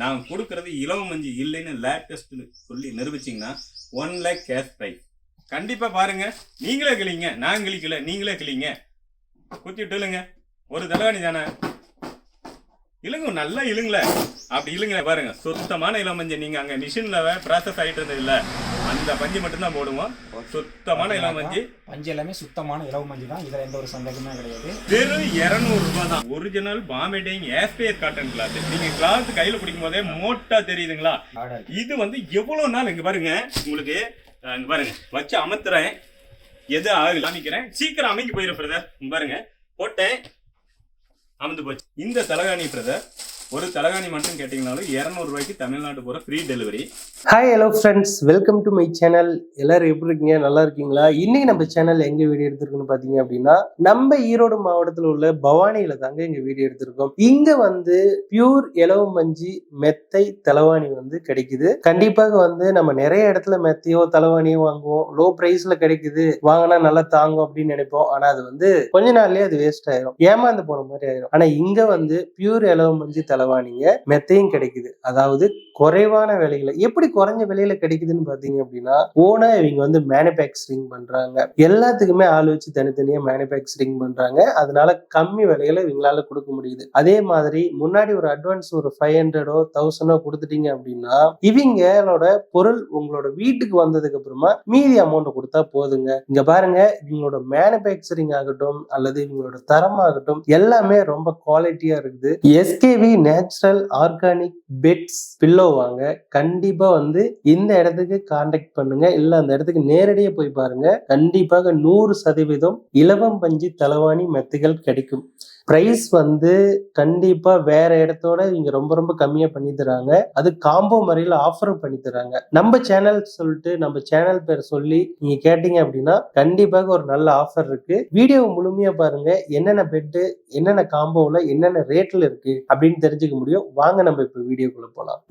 நான் கொடுக்கறது இலவ மஞ்சள் இல்லைன்னு லேப் டெஸ்ட் சொல்லி நிரூபிச்சிங்கன்னா 1 lakh கேஷ் ப்ரைஸ். கண்டிப்பா பாருங்க, நீங்களே கிளிங்க, நான் கிளிக்கல, நீங்களே கிளிங்க, குத்திட்டு இல்லைங்க. ஒரு தலைவாணி தானே, இழுங்க, நல்லா இழுங்களே, அப்படி இழுங்க பாருங்க. சுத்தமான இளமஞ்சள். நீங்க அங்க மிஷின்ல ப்ராசஸ் ஆகிட்டு இருந்தது இல்ல, அந்த பஞ்சு மட்டும்தான் போடுவோம். சுத்தமான இளமஞ்சள். பஞ்சு எல்லாமே சுத்தமான இலவ மஞ்சள் தான், இதுல எந்த ஒரு சந்தேகமே கிடையாது. வெறும் 200 ரூபாய் தான். Original Bombay dyeing aspire cotton cloth. நீங்க கிளாத் கையில பிடிக்கும் போதே மோட்டா தெரியுதுங்களா? இது வந்து எவ்வளவு நாள் இங்க பாருங்க, உங்களுக்கு இங்க பாருங்க வச்சு அமர்த்துறேன், எது ஆகல காமிக்கிறேன், சீக்கிரம் அமைக்கி போயிடும் பிரதர். இங்க பாருங்க போட்டேன், அமர்ந்து போச்சு. இந்த தலகாணி பிரதர், ஒரு தலகாணி மட்டும் கேட்டீங்கனாலும் 200 ரூபாய்க்கு தமிழ்நாடு போற free delivery. Hi hello friends, welcome to my channel. எல்லாரும் எப்படி இருக்கீங்க? நல்லா இருக்கீங்களா? இன்னைக்கு நம்ம சேனல் எங்க வீடியோ எடுத்திருக்குன்னு பாத்தீங்க அப்படின்னா, நம்ம ஈரோடு மாவட்டத்தில் உள்ள பவானியில தாங்க எங்க வீடியோ எடுத்திருக்கோம். இங்க வந்து பியூர் இலவ மஞ்சி மெத்தை தலவாணி வந்து கிடைக்குது. கண்டிப்பாக வந்து நம்ம நிறைய இடத்துல மெத்தையோ தலவாணியோ வாங்குவோம், லோ பிரைஸ்ல கிடைக்குது, வாங்கினா நல்லா தாங்கும் அப்படின்னு நினைப்போம். ஆனா அது வந்து கொஞ்ச நாள்லயே அது வேஸ்ட் ஆயிரும், ஏமாந்து போன மாதிரி ஆயிரும். ஆனா இங்க வந்து பியூர் இலவ மஞ்சி தலவாணிங்க மெத்தையும் கிடைக்குது. அதாவது குறைவான விலையில. எப்படி குறைஞ்ச விலையில கிடைக்குதுன்னு பாத்தீங்க அப்படின்னா, ஓனா இவங்க வந்து மேனுபேக்சரிங் பண்றாங்க. எல்லாத்துக்குமே ஆள் வச்சு தனித்தனியா மேனுபேக்சரிங் பண்றாங்க. அதனால கம்மி விலையில இவங்களால கொடுக்க முடியுது. அதே மாதிரி முன்னாடி ஒரு அட்வான்ஸ் ஒரு 500 1000 கொடுத்துட்டீங்க அப்படின்னா, இவங்களோட பொருள் உங்களோட வீட்டுக்கு வந்ததுக்கு அப்புறமா மீதி அமௌண்ட் கொடுத்தா போதுங்க. இங்க பாருங்க, இவங்களோட மேனுபேக்சரிங் ஆகட்டும் அல்லது இவங்களோட தரமாகட்டும் எல்லாமே ரொம்ப குவாலிட்டியா இருக்குது. SKV natural organic beds pillow வாங்க கண்டிப்பா வந்து இந்த இடத்துக்கு கான்டாக்ட் பண்ணுங்க, இல்ல அந்த இடத்துக்கு நேரடியா போய் பாருங்க. கண்டிப்பாக 100% இலவம் பஞ்சு தலவாணி மெத்தைகள் கிடைக்கும். பிரைஸ் வந்து கண்டிப்பா வேற இடத்தோட இங்க ரொம்ப ரொம்ப கம்மியா பண்ணி தராங்க. அது காம்போ முறையில ஆஃபரும் பண்ணி தராங்க. நம்ம சேனல் சொல்லிட்டு நம்ம சேனல் பேர் சொல்லி நீங்க கேட்டீங்க அப்படின்னா கண்டிப்பாக ஒரு நல்ல ஆஃபர் இருக்கு. வீடியோ முழுமையா பாருங்க, என்னென்ன பெட்டு என்னென்ன காம்போல என்னென்ன ரேட்ல இருக்கு அப்படின்னு தெரிஞ்சுக்க முடியும். வாங்க நம்ம இப்ப வீடியோக்குள்ள போலாம்.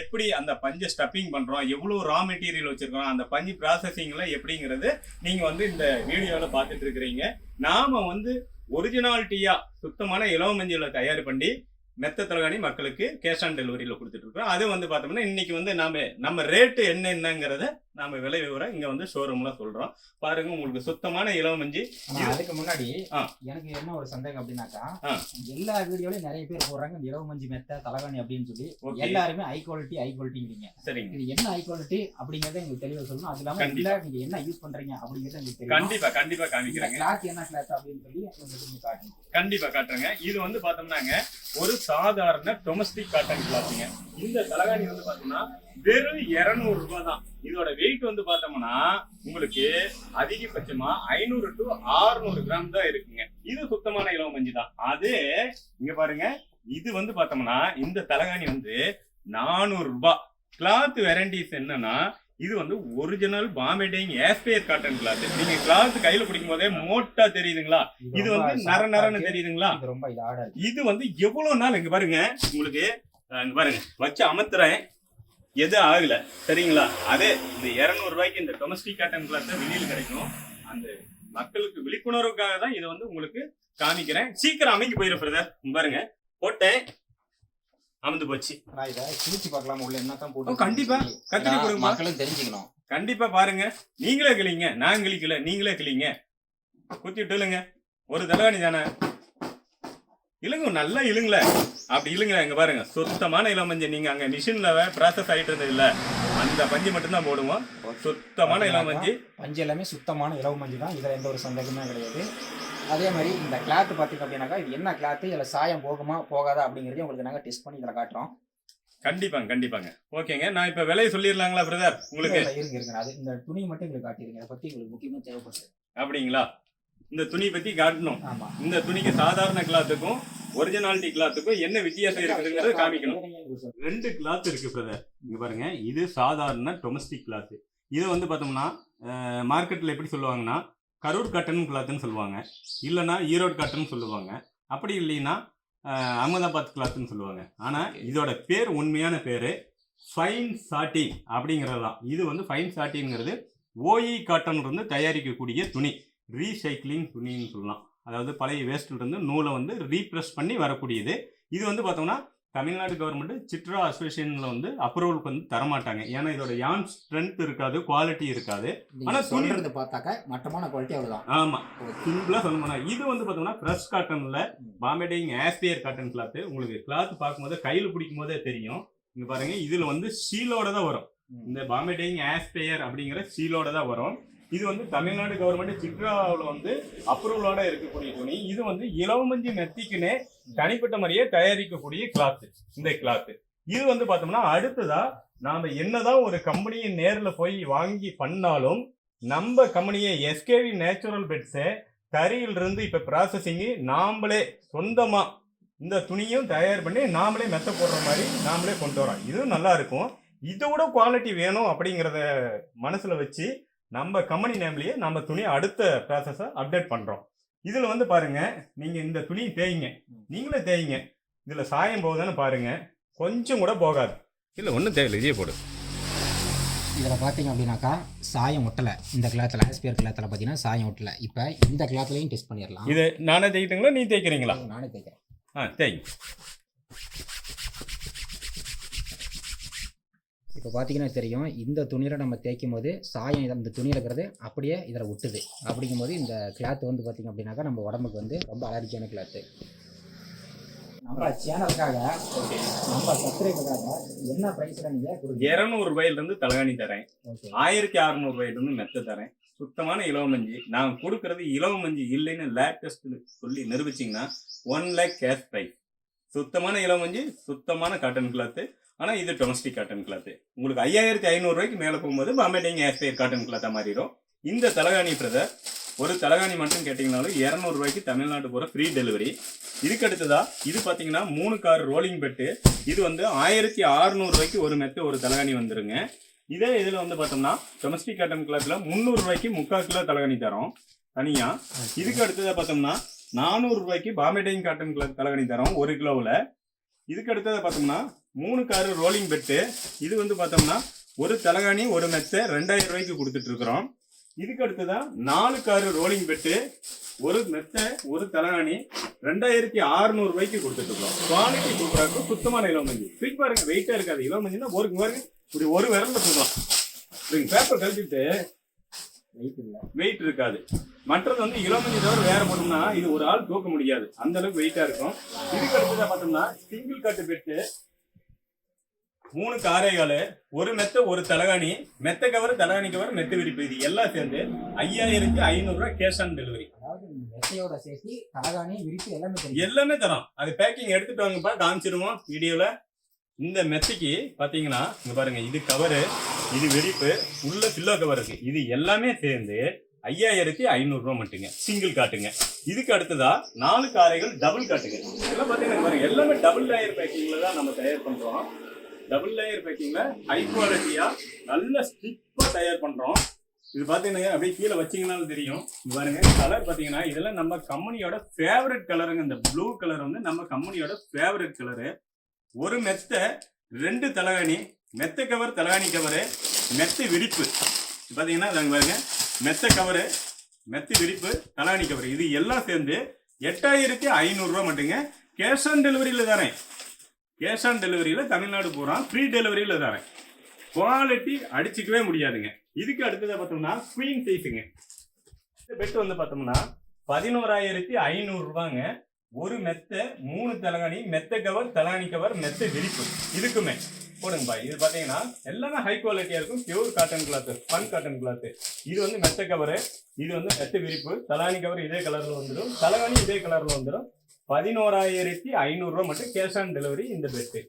எப்படி அந்த பஞ்சை ஸ்டப்பிங் பண்றோம், எவ்வளவு ரா மெட்டீரியல் வச்சிருக்கோம், அந்த பஞ்சு ப்ராசஸிங்ல எப்படிங்கிறது நீங்க வந்து இந்த வீடியோல பார்த்துட்டு இருக்கிறீங்க. நாம வந்து ஒரிஜினாலிட்டியா சுத்தமான இலவ மஞ்சளை தயார் பண்ணி மெத்த தலகாணி மக்களுக்கு கேஷ் ஆன் டெலிவரியில கொடுத்துட்டு இருக்கோம். அது வந்து பார்த்தோம்னா இன்னைக்கு வந்து நம்ம ரேட்டு என்னங்கிறத நாம விலை விவரம் இங்க வந்து ஷோரூம்ல சொல்றோம். பாருங்க, உங்களுக்கு சுத்தமான இலவ மஞ்சி. அதுக்கு முன்னாடி எனக்கு என்ன ஒரு சந்தேகம் அப்படின்னாக்கா, எல்லா வீடியோலயும் நிறைய பேர் போடுறாங்க இலவ மஞ்சி மெத்த தலகாணி அப்படின்னு சொல்லி, எல்லாருமே ஹை குவாலிட்டிங்கிறீங்க. சரிங்க, இது என்ன ஹை குவாலிட்டி அப்படிங்கறத உங்களுக்கு தெளிவா சொல்லணும். அது இல்லாம நீங்க என்ன யூஸ் பண்றீங்க அப்படிங்கறத உங்களுக்கு தெரியும். கண்டிப்பா காமிக்கிறேன். கிளாத் என்ன கிளாத் அப்படின்னு சொல்லி உங்களுக்கு காட்டுங்க. கண்டிப்பா காட்டுறேங்க. இது வந்து பார்த்தோம்னாங்க ஒரு சாதாரண டொமஸ்டிக் காட்டன் கிளாத்துங்க. இந்த தலகாணி வந்து பார்த்தோம்னா வெறும் 200 ரூபாய் தான். இதோட வெயிட் வந்து பார்த்தோம்னா உங்களுக்கு அதிகபட்சமா 500 to 600 கிராம் தான் இருக்குங்க. இது சுத்தமான இலவ மஞ்சு தான். அது இங்க பாருங்க, இது வந்து பார்த்தோம்னா இந்த தலகாணி வந்து 400 ரூபாய். கிளாத் வெரைட்டிஸ் என்னன்னா, இது வந்து original Bombay dyeing aspire cotton cloth. நீங்க கிளாத் கையில பிடிக்கும் போதே மோட்டா தெரியுதுங்களா? இது வந்து நரன்னு தெரியுதுங்களா? இது வந்து எவ்வளவு நாள் இங்க பாருங்க, உங்களுக்கு இங்க பாருங்க வச்சு அமர்த்துறேன், எது ஆகல, சரிங்களா? அதே இந்த 200 ரூபாய்க்கு இந்த டொமஸ்டிக் காட்டன் கிளாத் வெளியில் கிடைக்கும். அந்த மக்களுக்கு விழிப்புணர்வுக்காக தான் இதை வந்து உங்களுக்கு காமிக்கிறேன். சீக்கிரம் அமைக்கி போயிடும் பிரதர். பாருங்க போட்டேன், அமர்ந்து போச்சு. கண்டிப்பா கத்திரி கொடுங்க, மக்களும் தெரிஞ்சுக்கணும். கண்டிப்பா பாருங்க, நீங்களே கிளிங்க, நான் கிளிக்கல, நீங்களே கிளிங்க, குத்திட்டு இல்லைங்க. ஒரு தலகாணி தானே, இழுங்க, நல்லா இழுங்களே, அப்படி இழுங்களே. இங்க பாருங்க, சுத்தமான இலவ மஞ்சள். நீங்க அங்க மிஷின்ல ப்ராசஸ் ஆகிட்டு இருந்தது இல்ல, அந்த பஞ்சு மட்டும்தான் போடுவோம். சுத்தமான இலவ மஞ்சள். பஞ்சு எல்லாமே சுத்தமான இலவ மஞ்சள் தான், இதுல எந்த ஒரு சந்தேகமே கிடையாது. அதே மாதிரி இந்த கிளாத் பார்த்தீங்க அப்படின்னாக்கா இது என்ன கிளாத், இதில் சாயம் போகுமா போகாதா அப்படிங்கிறதையும் உங்களுக்கு நாங்கள் டெஸ்ட் பண்ணி இதில் காட்டுறோம். கண்டிப்பாங்க. ஓகேங்க, நான் இப்ப விலையை சொல்லிடலாங்களா பிரதர்? உங்களுக்கு இருங்க அது இந்த துணி மட்டும் எங்களுக்கு காட்டிடுங்க, அதை பத்தி உங்களுக்கு முக்கியமா தேவைப்படுது. அப்படிங்களா? இந்த துணி பத்தி காட்டணும். ஆமா, இந்த துணிக்கு சாதாரண கிளாத்துக்கும் ஒரிஜினாலிட்டி கிளாத்துக்கும் என்ன வித்தியாசம் இருக்குதுங்கிறத காமிக்கணும். 2 கிளாத் இருக்கு பிரதர். இங்க பாருங்க, இது சாதாரண டொமஸ்டிக் கிளாத். இது வந்து பார்த்தோம்னா மார்க்கெட்ல எப்படி சொல்லுவாங்கன்னா கரூர் காட்டன் கிளாத்னு சொல்லுவாங்க, இல்லைன்னா ஈரோடு காட்டன் சொல்லுவாங்க, அப்படி இல்லைன்னா அகமதாபாத் கிளாத்னு சொல்லுவாங்க. ஆனால் இதோட பேர், உண்மையான பேர் ஃபைன் சாட்டின் அப்படிங்கிறது தான். இது வந்து ஃபைன் சாட்டின்ங்கிறது ஓஇ காட்டன் இருந்து தயாரிக்கக்கூடிய துணி, ரீசைக்ளிங் துணின்னு சொல்லலாம். அதாவது பழைய வேஸ்ட்ல இருந்து நூலை வந்து ரீப்ரெஸ் பண்ணி வரக்கூடியது. இது வந்து பார்த்தோம்னா தமிழ்நாடு கவர்மெண்ட் சிட்ரா அசோசியேஷன்ல வந்து அப்ரூவலுக்கு வந்து தரமாட்டாங்க. ஏன்னா இதோட யான் ஸ்ட்ரென்த் இருக்காது, குவாலிட்டி இருக்காது. ஆனா சொல்றது பார்த்தாக்க மட்டமான குவாலிட்டி அவ்வளவுதான். ஆமா, சிம்பிளா சொல்லணும்னா இது வந்து பார்த்தோம்னா ஃப்ரெஷ் காட்டன்ல Bombay dyeing Aspire cotton cloth. உங்களுக்கு கிளாத் பார்க்கும்போது கையில் பிடிக்கும் போதே தெரியும். இங்க பாருங்க, இதுல வந்து சீலோட தான் வரும். இந்த பாம்பே டையிங் ஆஸ்பியர் அப்படிங்கிற சீலோட தான் வரும். இது வந்து தமிழ்நாடு கவர்மெண்ட் சிட்ராவில் வந்து அப்ரூவலோட இருக்கக்கூடிய துணி. இது வந்து இளவமஞ்சி மெத்திக்குன்னே தனிப்பட்ட முறையே தயாரிக்கக்கூடிய கிளாத். இந்த கிளாத் இது வந்து பார்த்தோம்னா அடுத்ததா நாம என்னதான் ஒரு கம்பெனியை நேரில் போய் வாங்கி பண்ணாலும் நம்ம கம்பெனியை எஸ்கேவி நேச்சுரல் பெட்ஸை தறியிலிருந்து இப்போ ப்ராசஸிங்கு நாமளே சொந்தமா இந்த துணியும் தயார் பண்ணி நாமளே மெத்த போடுற மாதிரி நாமளே கொண்டு வரோம். இதுவும் நல்லா இருக்கும். இதோட குவாலிட்டி வேணும் அப்படிங்கிறத மனசுல வச்சு நம்ம கம்பெனி நேம்லயே நம்ம துணி அடுத்த ப்ராசஸை அப்டேட் பண்றோம். இதுல வந்து பாருங்க, நீங்க இந்த துணி தேய்ங்க, நீங்களே தேய்ங்க, இதுல சாயம் போகுதான்னு பாருங்க, கொஞ்சம் கூட போகாது. இல்ல ஒன்றும் தேவையில்லை, இதே போடு. இதில் பார்த்தீங்க அப்படின்னாக்கா சாயம் ஒட்டலை. இந்த கிளாத்தில் ஆஸ்பியர் கிளாத்தில் பார்த்தீங்கன்னா சாயம் ஒட்டலை. இப்போ இந்த கிளாத்லையும் டெஸ்ட் பண்ணிடலாம். இது நானே தேய்க்கிட்டுங்களா, நீ தேய்க்கிறீங்களா? நானே தேய்க்கிறேன். தேய். இப்போ பார்த்தீங்கன்னா தெரியும், இந்த துணியில் நம்ம தேய்க்கும் போது சாயம் இந்த துணியில் இருக்கிறது அப்படியே இதில் ஒட்டுது. அப்படிங்கும்போது இந்த கிளாத் வந்து பார்த்தீங்க அப்படின்னாக்கா நம்ம உடம்புக்கு வந்து ரொம்ப அலர்ஜியான கிளாத்து. நம்ம சேனலுக்காக, நம்ம சப்ஸ்கிரைபருக்காக என்ன ப்ரைஸில் நீங்கள் 200 ரூபாயிலிருந்து தலகாணி தரேன், 1600 ரூபாயிலிருந்து மெத்த தரேன். சுத்தமான இலவமஞ்சி நான் கொடுக்கறது. இலவமஞ்சி இல்லைன்னு லேட்டஸ்ட் சொல்லி நிரூபிச்சிங்கன்னா 1 lakh கேஷ் ப்ரைஸ். சுத்தமான இலவமஞ்சி, சுத்தமான காட்டன் கிளாத்து. ஆனால் இது டொமஸ்டிக் காட்டன் கிளாத்து. உங்களுக்கு 5500 ரூபாய்க்கு மேலே போகும்போது பாம்பே டையிங் ஆஸ்பியர் காட்டன் கிளாத்தாக மாறிடும். இந்த தலகாணி பிரதர், ஒரு தலகாணி மட்டும் கேட்டிங்கனாலும் 200 ரூபாய்க்கு தமிழ்நாடு போகிற ஃப்ரீ டெலிவரி. இதுக்கு அடுத்ததா இது பார்த்தீங்கன்னா 3 கார் ரோலிங் பெட்டு. இது வந்து 1600 ரூபாய்க்கு ஒரு மெத்த ஒரு தலகாணி வந்துருங்க. இதே இதில் வந்து பார்த்தோம்னா டொமஸ்டிக் காட்டன் கிளாத்தில் 300 ரூபாய்க்கு 3/4 கிலோ தலகாணி தரோம் தனியாக. இதுக்கு அடுத்ததாக பார்த்தோம்னா 400 ரூபாய்க்கு பாம்பே டையிங் காட்டன் கிளாத் தலகாணி தரோம் 1 கிலோவில். இதுக்கு அடுத்ததாக பார்த்தோம்னா 3 கார் ரோலிங் பெட்டு. இது வந்து பார்த்தோம்னா ஒரு தலகாணி ஒரு மெத்த 2000 ரூபாய்க்கு கொடுத்துட்டு இருக்கிறோம். இதுக்கு அடுத்ததான் 4 கார் ரோலிங் பெட்டு, ஒரு மெத்த ஒரு தலகாணி 2600 ரூபாய்க்கு கொடுத்துட்டு இருக்கோம். குவாலிட்டி சூப்பராக, சுத்தமான இளமஞ்சி. தூக்கி பாருங்க, வெயிட்டா இருக்காது. இளமஞ்சின்னா ஒரு பாருங்க, இப்படி ஒரு விரல்ல தூக்கலாம். பேப்பர் கழிச்சுட்டு வெயிட் இருக்காது. மற்றது வந்து இளமஞ்சி தவிர வேற போட்டோம்னா இது ஒரு ஆள் தூக்க முடியாது, அந்த அளவுக்கு வெயிட்டா இருக்கும். இதுக்கு அடுத்ததான் பார்த்தோம்னா சிங்கிள் கட்டு பெட்டு, 3 காரைகள், ஒரு மெத்த ஒரு தலகாணி, மெத்த கவர் தலகாணி கவர் மெத்த விரிப்பு. இது எல்லாம் சேர்ந்து 5500 ரூபாய் கேஷ் ஆன் டெலிவரி. எல்லாமே தரோம். அது பேக்கிங் எடுத்துட்டு வாங்கப்பா, காமிச்சிருவோம் வீடியோல. இந்த மெத்தைக்கு பாத்தீங்கன்னா இங்க பாருங்க, இது கவரு, இது விரிப்பு, உள்ள பில்லோ கவர் இருக்கு. இது எல்லாமே சேர்ந்து 5500 ரூபாய் மட்டுங்க, சிங்கிள் காட்டுங்க. இதுக்கு அடுத்ததா 4 காரைகள் டபுள் காட்டுங்க. இதெல்லாம் பாத்தீங்கன்னா பாருங்க, எல்லாமே டபுள் லேயர் பேக்கிங்ல தான் நம்ம தயார் பண்றோம். டபுள் லேயர் பேக்கிங்ல ஹை குவாலிட்டியா நல்ல ஸ்டிப்பா தயார் பண்றோம். இது பாத்தீங்கன்னா அப்படியே கீழே வச்சீங்கன்னாலும் தெரியும். பாருங்க, கலர் பாத்தீங்கன்னா இதெல்லாம் நம்ம கம்பெனியோட ஃபேவரட் கலருங்க. இந்த ப்ளூ கலர் வந்து நம்ம கம்பெனியோட ஃபேவரட் கலரு. ஒரு மெத்த 2 தலகாணி, மெத்த கவர் தலகாணி கவரு, மெத்த விரிப்பு. பாத்தீங்கன்னா பாருங்க, மெத்த கவரு, மெத்த விரிப்பு, தலகாணி கவர், இது எல்லாம் சேர்ந்து 8500 ரூபாய் மட்டுங்க. கேஷ் ஆன் டெலிவரியில தரேன். கேஷ் ஆன் டெலிவரியில தமிழ்நாடு போறோம், ஃப்ரீ டெலிவரியில தரேன். குவாலிட்டி அடிச்சுக்கவே முடியாதுங்க. இதுக்கு அடுத்ததை பார்த்தோம்னா குவீன் சைஸுங்க. இந்த பெட் வந்து பார்த்தோம்னா 11500 ரூபாங்க. ஒரு மெத்த, 3 தலகாணி, மெத்த கவர், தலகாணி கவர், மெத்த விரிப்பு. இதுக்குமே போடுங்கப்பா. இது பாத்தீங்கன்னா எல்லாமே ஹை குவாலிட்டியா இருக்கும். Pure cotton cloth, fun cotton cloth. இது வந்து மெத்த கவரு, இது வந்து மெத்த விரிப்பு. தலாணி கவர் இதே கலர்ல வந்துடும், தலகாணி இதே கலர்ல வந்துடும். 11,500 ரூபாய் மட்டும் கேஷ் ஆன் டெலிவரி இந்த பெட்டு.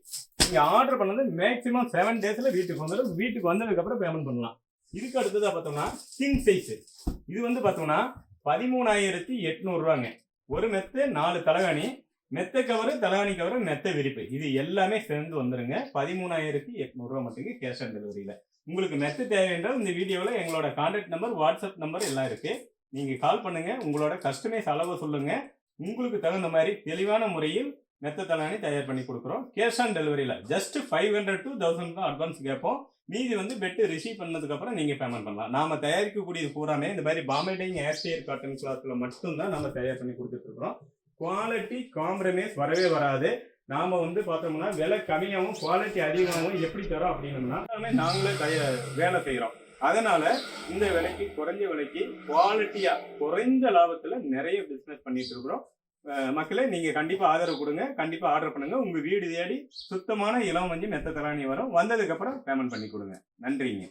நீங்க ஆர்டர் பண்ணது மேக்ஸிமம் 7 டேஸ்ல வீட்டுக்கு வந்துடும். வீட்டுக்கு வந்ததுக்கு அப்புறம் பேமெண்ட் பண்ணலாம். இதுக்கு அடுத்ததா பார்த்தோம்னா கிங் சைஸ். இது வந்து பார்த்தோம்னா 13,800 ரூபாங்க. ஒரு மெத்து 4 தலகாணி, மெத்த கவரு, தலகாணி கவரு, மெத்த விரிப்பு, இது எல்லாமே சேர்ந்து வந்துருங்க. 13,800 ரூபாய் மட்டும் கேஷ் ஆன் டெலிவரியில. உங்களுக்கு மெத்த தேவை என்றால் இந்த வீடியோவில் எங்களோட கான்டாக்ட் நம்பர், வாட்ஸ்அப் நம்பர் எல்லாம் இருக்கு. நீங்க கால் பண்ணுங்க, உங்களோட கஸ்டமைஸ் அளவு சொல்லுங்க. உங்களுக்கு தகுந்த மாதிரி தெளிவான முறையில் மெத்த தலகாணி தயார் பண்ணி கொடுக்குறோம். கேஷ் ஆன் டெலிவரியில ஜஸ்ட் 500 to 1000 தான் அட்வான்ஸ் கேட்போம். மீதி வந்து பெட்டு ரிசீவ் பண்ணதுக்கு அப்புறம் நீங்க பேமெண்ட் பண்ணலாம். நாம தயாரிக்கக்கூடியது பூராமே இந்த மாதிரி பாம்பே டையிங் ஏர்ஸ்டேர் காட்டன் கிளாத்ல மட்டும்தான் நம்ம தயார் பண்ணி கொடுத்துட்டு இருக்கிறோம். குவாலிட்டி காம்ப்ரமைஸ் வரவே வராது. நாம வந்து பார்த்தோம்னா விலை கம்மியாகவும் குவாலிட்டி அதிகமாகவும் எப்படி தரோம் அப்படின்னோம்னா நாங்களே வேலை செய்யறோம். அதனால இந்த விலைக்கு, குறைஞ்ச விலைக்கு குவாலிட்டியா குறைஞ்ச லாபத்துல நிறைய பிசினஸ் பண்ணிட்டு இருக்கிறோம். மக்களே, நீங்க கண்டிப்பா ஆதரவு கொடுங்க, கண்டிப்பா ஆர்டர் பண்ணுங்க. உங்க வீடு தேடி சுத்தமான இளம் மஞ்சள் மெத்த தலாணி வரும். வந்ததுக்கு அப்புறம் பேமெண்ட் பண்ணி கொடுங்க. நன்றிங்க.